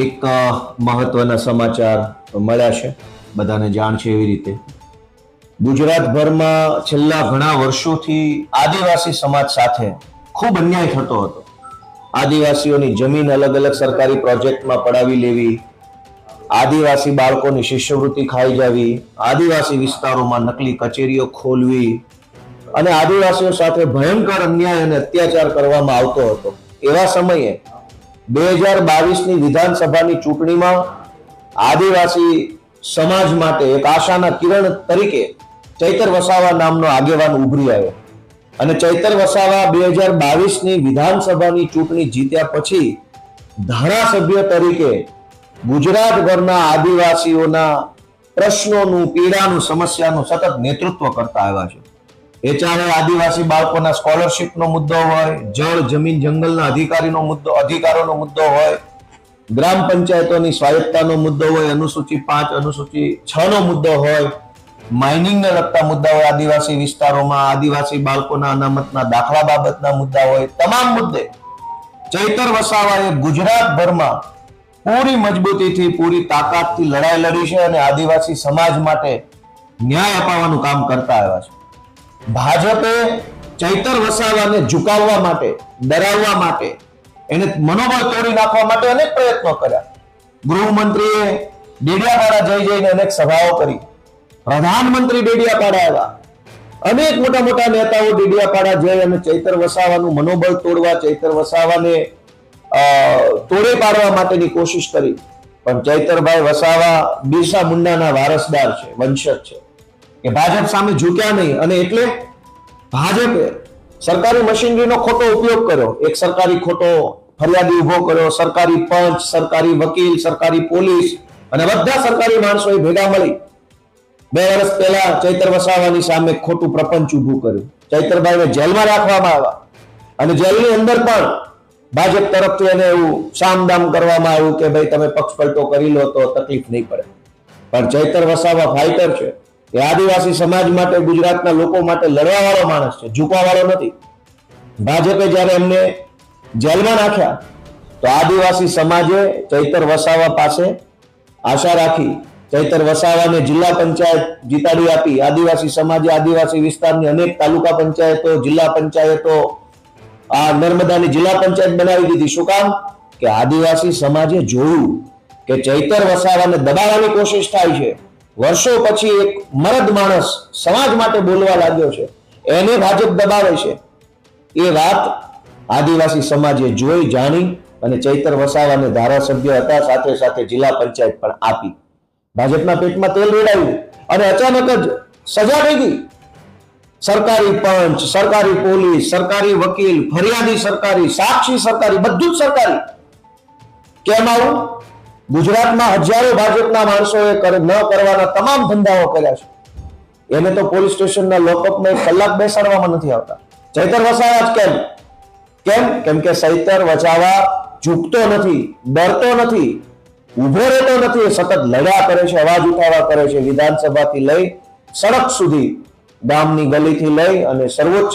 એક મહત્વના સમાચાર મળ્યા છે, બધાને જાણ છે એવી રીતે ગુજરાતભરમાં છેલ્લા ઘણા વર્ષોથી આદિવાસી સમાજ સાથે ખૂબ અન્યાય થતો હતો. આદિવાસીઓની જમીન અલગ અલગ સરકારી પ્રોજેક્ટમાં પડાવી લેવી, આદિવાસી બાળકોની શિષ્યવૃત્તિ ખાઈ જવી, આદિવાસી વિસ્તારોમાં નકલી કચેરીઓ ખોલવી અને આદિવાસીઓ સાથે ભયંકર અન્યાય અને અત્યાચાર કરવામાં આવતો હતો. એવા સમયે 2022ની વિધાનસભાની ચૂંટણીમાં આદિવાસી સમાજ માટે એક આશાના કિરણ તરીકે ચૈતર વસાવા નામનો આગેવાન ઉભરી આવ્યો અને ચૈતર વસાવા 2022ની વિધાનસભાની ચૂંટણી જીત્યા પછી ધારાસભ્ય તરીકે ગુજરાતભરના આદિવાસીઓના પ્રશ્નોનું, પીડાનું, સમસ્યાનું સતત નેતૃત્વ કરતા આવ્યા છે. એ ચાહે આદિવાસી બાળકોના સ્કોલરશિપનો મુદ્દો હોય, જળ, જમીન, જંગલના અધિકારોનો મુદ્દો હોય, ગ્રામ પંચાયતોની સ્વાયત્તાનો મુદ્દો હોય, અનુસૂચિ 5, અનુસૂચિ 6નો મુદ્દો હોય, માઇનિંગને લગતા મુદ્દા હોય, આદિવાસી વિસ્તારોમાં આદિવાસી બાળકોના અનામતના દાખલા બાબતના મુદ્દા હોય, તમામ મુદ્દે ચૈતર વસાવાએ ગુજરાતભરમાં પૂરી મજબૂતીથી, પૂરી તાકાતથી લડાઈ લડી છે અને આદિવાસી સમાજ માટે ન્યાય અપાવવાનું કામ કરતા આવ્યા છે. ભાજપે ચૈતર વસાવાને ઝુકાવવા માટે, ડરાવવા માટે, એને મનોબળ તોડી નાખવા માટે અનેક પ્રયત્નો કર્યા. ગૃહમંત્રીએ ડેડિયાપાડા જઈને અનેક સભાઓ કરી, પ્રધાનમંત્રી ડેડિયાપાડા આવ્યા, અનેક મોટા મોટા નેતાઓ ડેડિયાપાડા જઈ અને ચૈતર વસાવાનું મનોબળ તોડવા, ચૈતર વસાવાને તોડે પાડવા માટેની કોશિશ કરી. પણ ચૈતરભાઈ વસાવા બિરસા મુંડાના વારસદાર છે, વંશજ છે, કે ભાજપ સામે ઝૂક્યા નહીં અને એટલે ભાજપે સરકારી મશીનરીનો ખોટો ઉપયોગ કર્યો. એક સરકારી ખોટો ફરિયાદી ઉભો કર્યો, સરકારી પંચ, સરકારી વકીલ, સરકારી પોલીસ અને બધા સરકારી માણસોએ ભેગા મળી 2 વર્ષ પહેલા ચૈતર વસાવાની સામે ખોટું પ્રપંચ ઉભું કર્યું. ચૈતરભાઈને જેલમાં રાખવામાં આવ્યા અને જેલની અંદર પણ ભાજપ તરફથી એને એવું સામદામ કરવામાં આવ્યું કે ભાઈ તમે પક્ષ પલટો કરી લો તો તકલીફ નહીં પડે. પણ ચૈતર વસાવા ફાઇટર છે. એ આદિવાસી સમાજ માટે, ગુજરાતના લોકો માટે લડવા વાળો માણસ છે, ઝૂકવા વાળો નથી. ભાજપે જ્યારે એમને જેલમાં નાખ્યા તો આદિવાસી સમાજે ચૈતર વસાવા પાસે આશા રાખી, ચૈતર વસાવાને જિલ્લા પંચાયત જીતાડી આપી. આદિવાસી સમાજે આદિવાસી વિસ્તારની અનેક તાલુકા પંચાયતો, જિલ્લા પંચાયતો, આ નર્મદાની જિલ્લા પંચાયત બનાવી દીધી. શું કામ? કે આદિવાસી સમાજે જોયું કે ચૈતર વસાવાને દબાવવાની કોશિશ થાય છે. વર્ષો પછી એક મરદ માણસ સમાજ માટે બોલવા લાગ્યો છે, એને ભાજપ દબાવે છે. એ વાત આદિવાસી સમાજે જોઈ, જાણી અને ચૈતર વસાવાને ધારાસભ્ય હતા, સાથે સાથે જિલ્લા પંચાયત પણ આપી. ભાજપના પેટમાં તેલ રેડાયું અને અચાનક જ સજા થઈ ગઈ. સરકારી પંચ, સરકારી પોલીસ, સરકારી વકીલ, ફરિયાદી સરકારી, સાક્ષી સરકારી, બધું જ સરકારી. કેમ આવું? ગુજરાતમાં હજારો ભાજપના માણસોએ ન કરવાના તમામ ધંધાઓ કર્યા છે. એને તો પોલીસ સ્ટેશનના લોકઅપમાં 1 કલાક બેસાડવામાં નથી આવતા. ચૈતર વસાવા જ કેમ? કેમ કે ચૈતર વસાવા ઝૂકતો નથી, ડરતો નથી, ઉભો રહેતો નથી. સતત લડ્યા કરે છે, અવાજ ઉઠાવવા કરે છે. વિધાનસભાથી લઈ સડક સુધી, ગામની ગલીથી લઈ અને સર્વોચ્ચ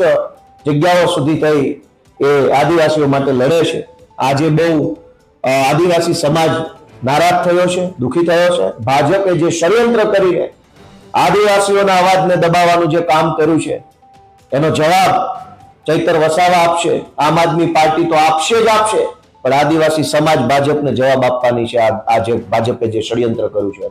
જગ્યાઓ સુધી થઈ એ આદિવાસીઓ માટે લડે છે. આજે બહુ આદિવાસી સમાજ નારાજ થયો છે, દુઃખી થયો છે. ભાજપે જે ષડયંત્ર કરીને આદિવાસીઓના અવાજને દબાવવાનું જે કામ કર્યું છે એનો જવાબ ચૈતર વસાવા આપશે. આમ આદમી પાર્ટી તો આપશે જ આપશે, પણ આદિવાસી સમાજ ભાજપને જવાબ આપવાની છે. આજે ભાજપે જે ષડયંત્ર કર્યું છે.